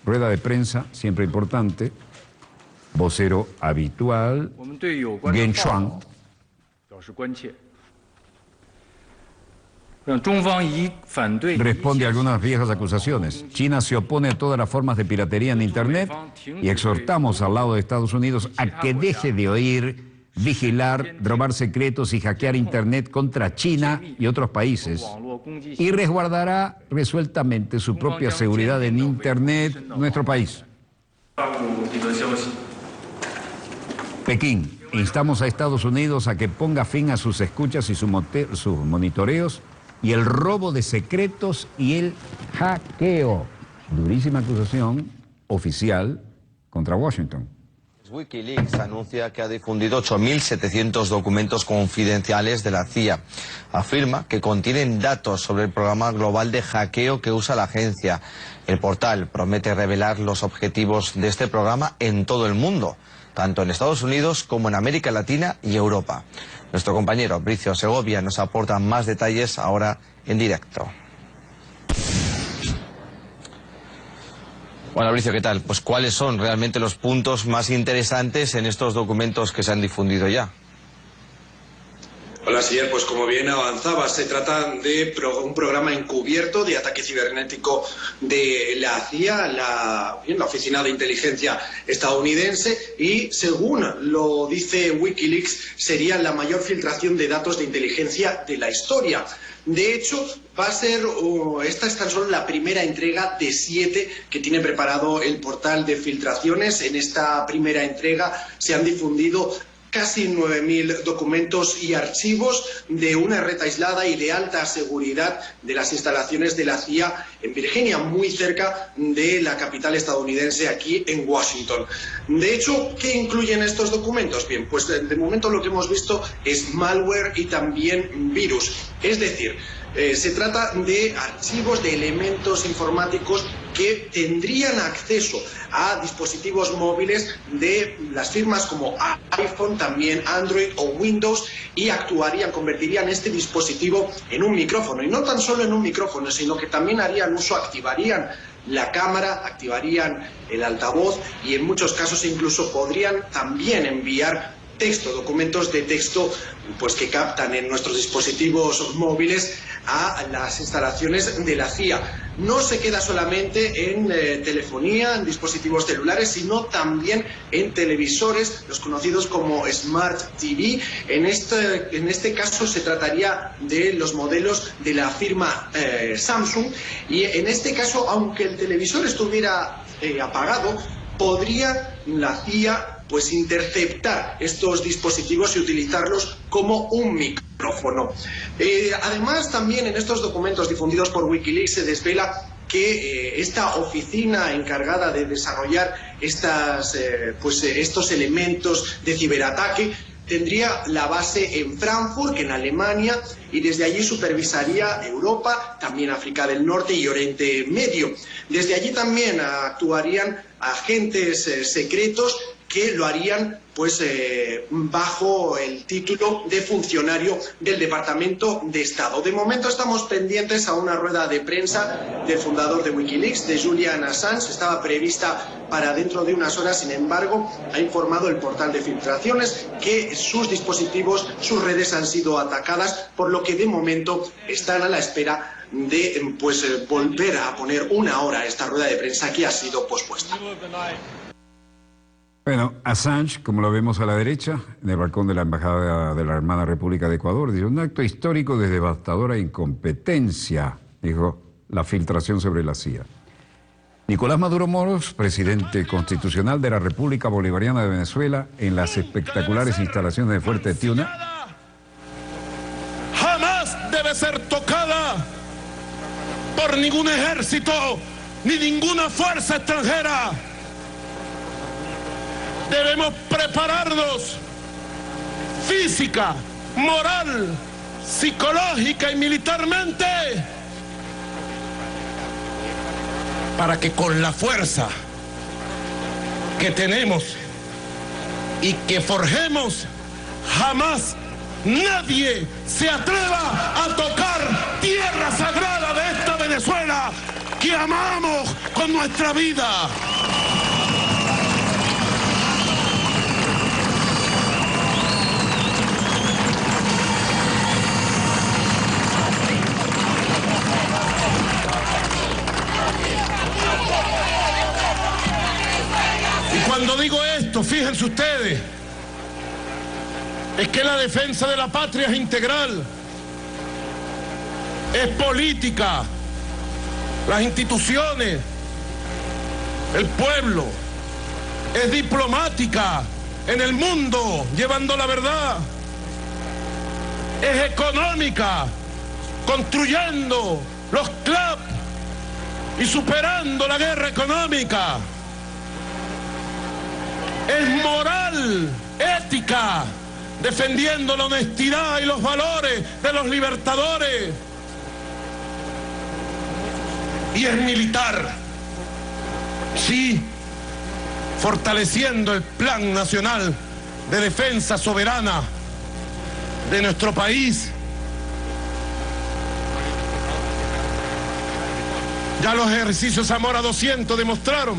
rueda de prensa, siempre importante, vocero habitual, Geng Shuang. Responde a algunas viejas acusaciones. China se opone a todas las formas de piratería en Internet y exhortamos al lado de Estados Unidos a que deje de oír, vigilar, robar secretos y hackear Internet contra China y otros países y resguardará resueltamente su propia seguridad en Internet, nuestro país. Pekín, instamos a Estados Unidos a que ponga fin a sus escuchas y sus monitoreos y el robo de secretos y el hackeo. Durísima acusación oficial contra Washington. Wikileaks anuncia que ha difundido 8.700 documentos confidenciales de la CIA. Afirma que contienen datos sobre el programa global de hackeo que usa la agencia. El portal promete revelar los objetivos de este programa en todo el mundo, tanto en Estados Unidos como en América Latina y Europa. Nuestro compañero Bricio Segovia nos aporta más detalles ahora en directo. Bueno, Bricio, ¿qué tal? Pues ¿cuáles son realmente los puntos más interesantes en estos documentos que se han difundido ya? Hola, Sier, pues como bien avanzaba, se trata de un programa encubierto de ataque cibernético de la CIA, la Oficina de Inteligencia estadounidense, y según lo dice Wikileaks, sería la mayor filtración de datos de inteligencia de la historia. De hecho, esta es tan solo la primera entrega de 7 que tiene preparado el portal de filtraciones. En esta primera entrega se han difundido casi 9.000 documentos y archivos de una red aislada y de alta seguridad de las instalaciones de la CIA en Virginia, muy cerca de la capital estadounidense, aquí en Washington. De hecho, ¿qué incluyen estos documentos? Bien, pues de momento lo que hemos visto es malware y también virus. Es decir, se trata de archivos, de elementos informáticos que tendrían acceso a dispositivos móviles de las firmas como iPhone, también Android o Windows, y convertirían este dispositivo en un micrófono. Y no tan solo en un micrófono, sino que también activarían la cámara, activarían el altavoz y en muchos casos incluso podrían también enviar documentos de texto pues que captan en nuestros dispositivos móviles a las instalaciones de la CIA. No se queda solamente en telefonía, en dispositivos celulares, sino también en televisores, los conocidos como Smart TV. En este caso se trataría de los modelos de la firma Samsung, y en este caso, aunque el televisor estuviera apagado, podría la CIA pues interceptar estos dispositivos y utilizarlos como un micrófono. Además, también en estos documentos difundidos por Wikileaks se desvela que esta oficina encargada de desarrollar estos elementos de ciberataque tendría la base en Frankfurt, en Alemania, y desde allí supervisaría Europa, también África del Norte y Oriente Medio. Desde allí también actuarían agentes secretos que lo harían pues bajo el título de funcionario del Departamento de Estado. De momento estamos pendientes a una rueda de prensa del fundador de Wikileaks, de Julian Assange. Estaba prevista para dentro de unas horas, sin embargo, ha informado el portal de filtraciones que sus dispositivos, sus redes han sido atacadas, por lo que de momento están a la espera de volver a poner una hora a esta rueda de prensa que ha sido pospuesta. Bueno, Assange, como lo vemos a la derecha, en el balcón de la Embajada de la Hermana República de Ecuador, dice: un acto histórico de devastadora incompetencia, dijo, la filtración sobre la CIA. Nicolás Maduro Moros, presidente constitucional de la República Bolivariana de Venezuela, en las espectaculares instalaciones de Fuerte Tiuna. Jamás debe ser tocada por ningún ejército ni ninguna fuerza extranjera. Debemos prepararnos física, moral, psicológica y militarmente para que con la fuerza que tenemos y que forjemos, jamás nadie se atreva a tocar tierra sagrada de esta Venezuela que amamos con nuestra vida. Y cuando digo esto, fíjense ustedes, es que la defensa de la patria es integral, es política, las instituciones, el pueblo, es diplomática en el mundo, llevando la verdad, es económica, construyendo los clubs y superando la guerra económica, es moral, ética, defendiendo la honestidad y los valores de los libertadores. Y es militar, sí, fortaleciendo el Plan Nacional de Defensa Soberana de nuestro país. Ya los ejercicios Zamora 200 demostraron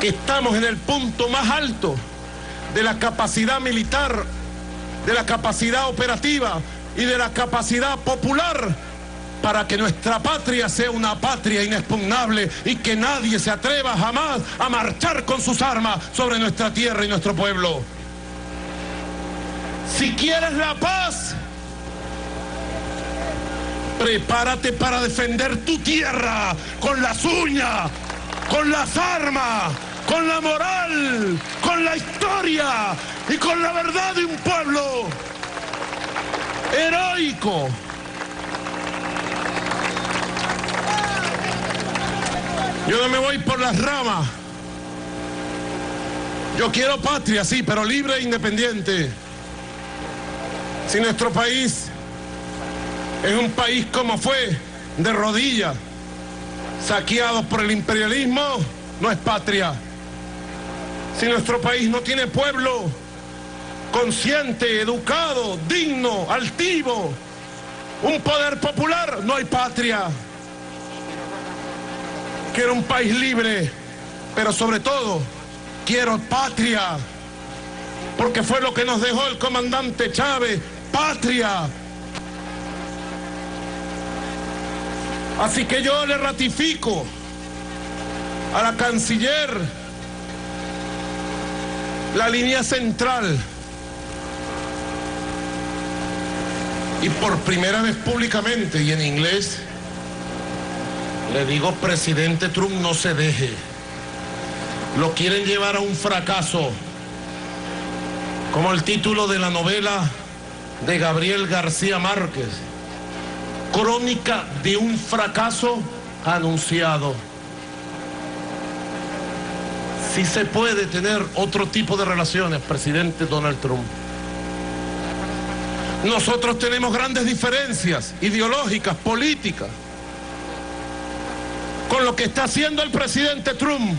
que estamos en el punto más alto de la capacidad militar, de la capacidad operativa y de la capacidad popular para que nuestra patria sea una patria inexpugnable y que nadie se atreva jamás a marchar con sus armas sobre nuestra tierra y nuestro pueblo. Si quieres la paz, prepárate para defender tu tierra con las uñas, con las armas, con la moral, con la historia y con la verdad de un pueblo heroico. Yo no me voy por las ramas. Yo quiero patria, sí, pero libre e independiente. Si nuestro país es un país como fue, de rodillas, saqueados por el imperialismo, no es patria. Si nuestro país no tiene pueblo consciente, educado, digno, altivo, un poder popular, no hay patria. Quiero un país libre, pero sobre todo quiero patria, porque fue lo que nos dejó el comandante Chávez, patria. Así que yo le ratifico a la canciller la línea central y por primera vez públicamente y en inglés le digo: presidente Trump, no se deje. Lo quieren llevar a un fracaso, como el título de la novela de Gabriel García Márquez, Crónica de un fracaso anunciado. Sí se puede tener otro tipo de relaciones, presidente Donald Trump. Nosotros tenemos grandes diferencias ideológicas, políticas, con lo que está haciendo el presidente Trump,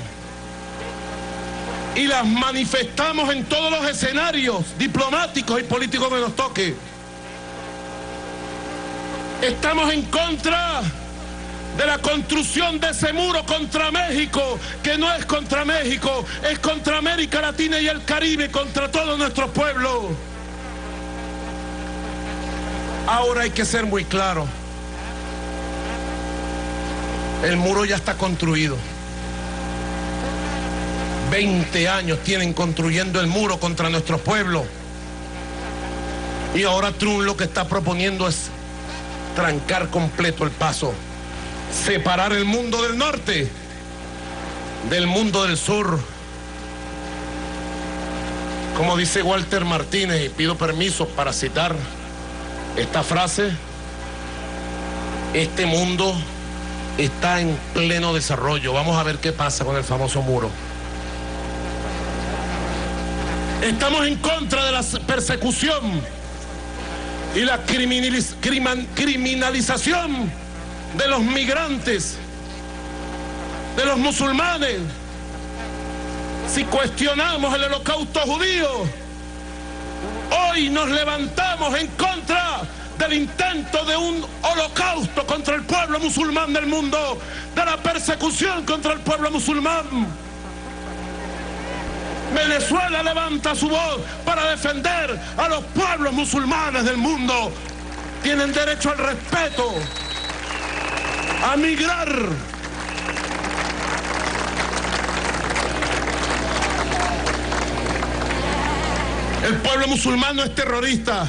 y las manifestamos en todos los escenarios diplomáticos y políticos que nos toque. Estamos en contra de la construcción de ese muro contra México, que no es contra México, es contra América Latina y el Caribe, contra todos nuestros pueblos. Ahora hay que ser muy claro. El muro ya está construido. 20 años tienen construyendo el muro contra nuestros pueblos. Y ahora Trump lo que está proponiendo es trancar completo el paso, separar el mundo del norte del mundo del sur. Como dice Walter Martínez, y pido permiso para citar esta frase: este mundo está en pleno desarrollo. Vamos a ver qué pasa con el famoso muro. Estamos en contra de la persecución y la criminalización de los migrantes, de los musulmanes. Si cuestionamos el holocausto judío, hoy nos levantamos en contra del intento de un holocausto contra el pueblo musulmán del mundo, de la persecución contra el pueblo musulmán. Venezuela levanta su voz para defender a los pueblos musulmanes del mundo. Tienen derecho al respeto, a migrar. El pueblo musulmán no es terrorista.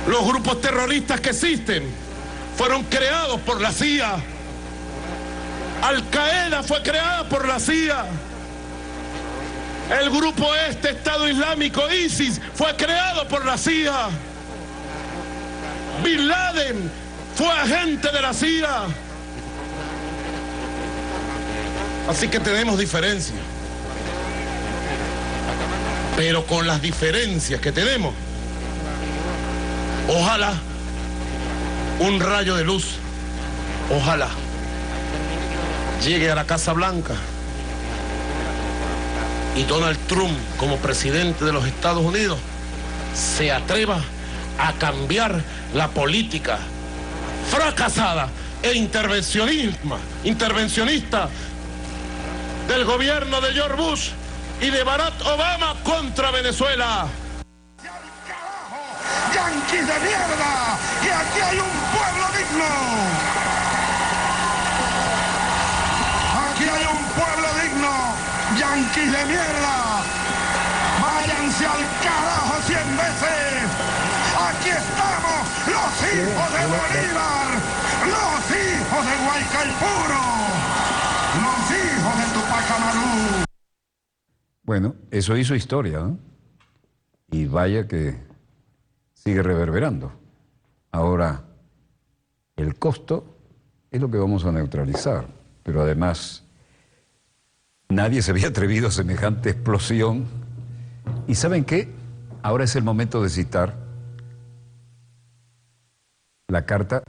Los grupos terroristas que existen fueron creados por la CIA. Al-Qaeda fue creada por la CIA. El grupo Estado Islámico, ISIS, fue creado por la CIA. Bin Laden fue agente de la CIA. Así que tenemos diferencias. Pero con las diferencias que tenemos, ojalá un rayo de luz, ojalá llegue a la Casa Blanca y Donald Trump, como presidente de los Estados Unidos, se atreva a cambiar la política fracasada e intervencionista del gobierno de George Bush y de Barack Obama contra Venezuela. ¡Yanquis de mierda! ¡Que aquí hay un pueblo digno! ¡Aquí hay un pueblo digno! ¡Yanquis de mierda! ¡Váyanse al carajo 100 veces! ¡Aquí estamos! ¡Los hijos de Bolívar! ¡Los hijos de Guaycaipuro! ¡Los hijos de Tupac Amaru! Bueno, eso hizo historia, ¿no? Y vaya que sigue reverberando. Ahora, el costo es lo que vamos a neutralizar, pero además nadie se había atrevido a semejante explosión. ¿Y saben qué? Ahora es el momento de citar la carta.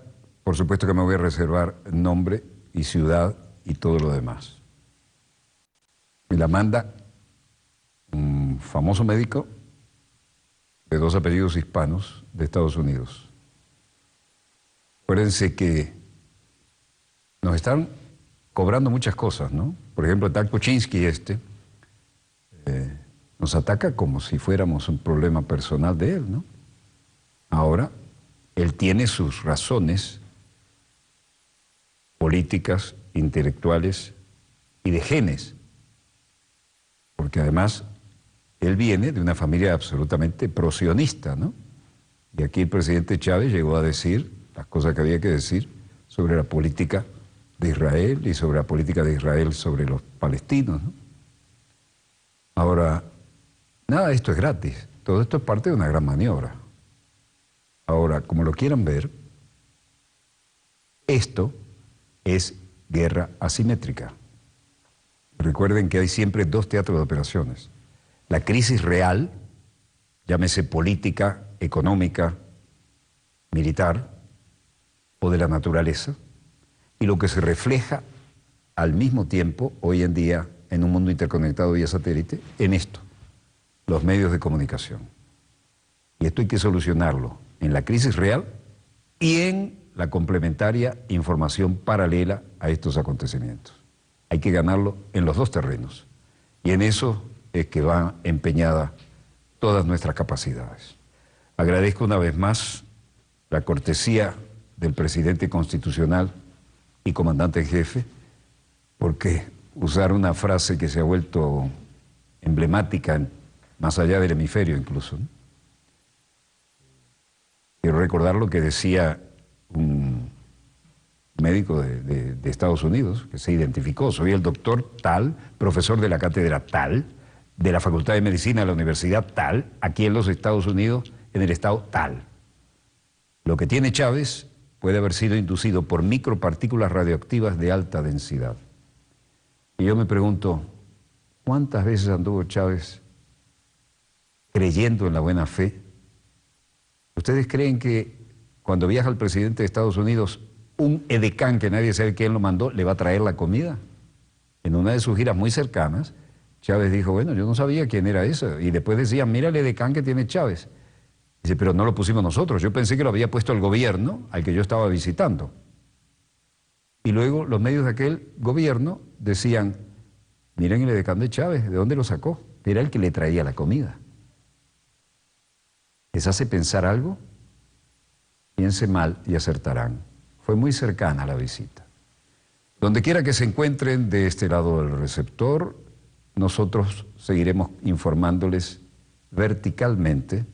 Por supuesto que me voy a reservar nombre y ciudad y todo lo demás. Me la manda un famoso médico de 2 apellidos hispanos de Estados Unidos. Acuérdense que nos están cobrando muchas cosas, ¿no? Por ejemplo, el tal Kuczynski nos ataca como si fuéramos un problema personal de él, ¿no? Ahora, él tiene sus razones políticas, intelectuales y de genes, porque además él viene de una familia absolutamente pro-sionista, ¿no? Y aquí el presidente Chávez llegó a decir las cosas que había que decir sobre la política de Israel y sobre la política de Israel sobre los palestinos, ¿no? Ahora, nada de esto es gratis, todo esto es parte de una gran maniobra. Ahora, como lo quieran ver, esto es guerra asimétrica. Recuerden que hay siempre 2 teatros de operaciones. La crisis real, llámese política, económica, militar o de la naturaleza, y lo que se refleja al mismo tiempo, hoy en día, en un mundo interconectado vía satélite, en esto, los medios de comunicación. Y esto hay que solucionarlo en la crisis real y en la complementaria información paralela a estos acontecimientos. Hay que ganarlo en los 2 terrenos. Y en eso es que va empeñada todas nuestras capacidades. Agradezco una vez más la cortesía del presidente constitucional y comandante en jefe, porque usar una frase que se ha vuelto emblemática más allá del hemisferio incluso, ¿no? Quiero recordar lo que decía un médico de Estados Unidos, que se identificó: soy el doctor tal, profesor de la cátedra tal, de la Facultad de Medicina de la Universidad tal, aquí en los Estados Unidos, en el estado tal. Lo que tiene Chávez puede haber sido inducido por micropartículas radioactivas de alta densidad. Y yo me pregunto, ¿cuántas veces anduvo Chávez creyendo en la buena fe. ¿Ustedes creen que cuando viaja el presidente de Estados Unidos, un edecán que nadie sabe quién lo mandó, le va a traer la comida? En una de sus giras muy cercanas, Chávez dijo, bueno, yo no sabía quién era eso. Y después decían, mira el edecán que tiene Chávez. Dice, pero no lo pusimos nosotros, yo pensé que lo había puesto el gobierno al que yo estaba visitando. Y luego los medios de aquel gobierno decían, miren el edecán de Chávez, ¿de dónde lo sacó? Era el que le traía la comida. ¿Les hace pensar algo? Piense mal y acertarán. Fue muy cercana la visita. Donde quiera que se encuentren de este lado del receptor, nosotros seguiremos informándoles verticalmente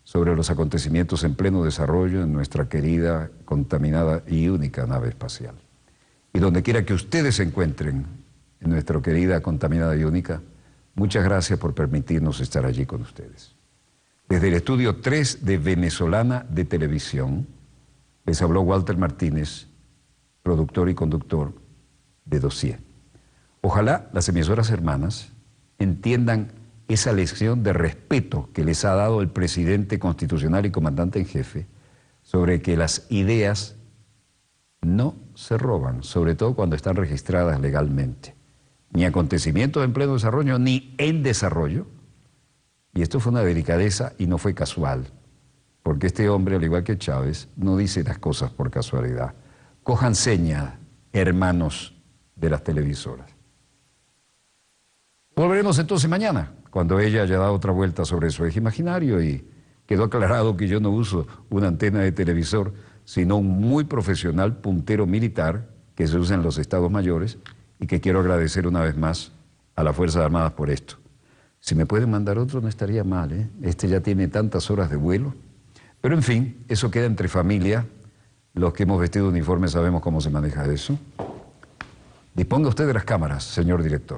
sobre los acontecimientos en pleno desarrollo en nuestra querida, contaminada y única nave espacial. Y donde quiera que ustedes se encuentren en nuestra querida, contaminada y única, muchas gracias por permitirnos estar allí con ustedes. Desde el estudio 3 de Venezolana de Televisión, les habló Walter Martínez, productor y conductor de Dossier. Ojalá las emisoras hermanas entiendan esa lección de respeto que les ha dado el presidente constitucional y comandante en jefe sobre que las ideas no se roban, sobre todo cuando están registradas legalmente. Ni acontecimientos en pleno desarrollo, ni en desarrollo. Y esto fue una delicadeza y no fue casual, porque este hombre, al igual que Chávez, no dice las cosas por casualidad. Cojan seña, hermanos de las televisoras. Volveremos entonces mañana, cuando ella haya dado otra vuelta sobre su eje imaginario y quedó aclarado que yo no uso una antena de televisor, sino un muy profesional puntero militar que se usa en los estados mayores y que quiero agradecer una vez más a las Fuerzas Armadas por esto. Si me pueden mandar otro no estaría mal, ¿eh? Este ya tiene tantas horas de vuelo. Pero en fin, eso queda entre familia. Los que hemos vestido uniforme sabemos cómo se maneja eso. Disponga usted de las cámaras, señor director.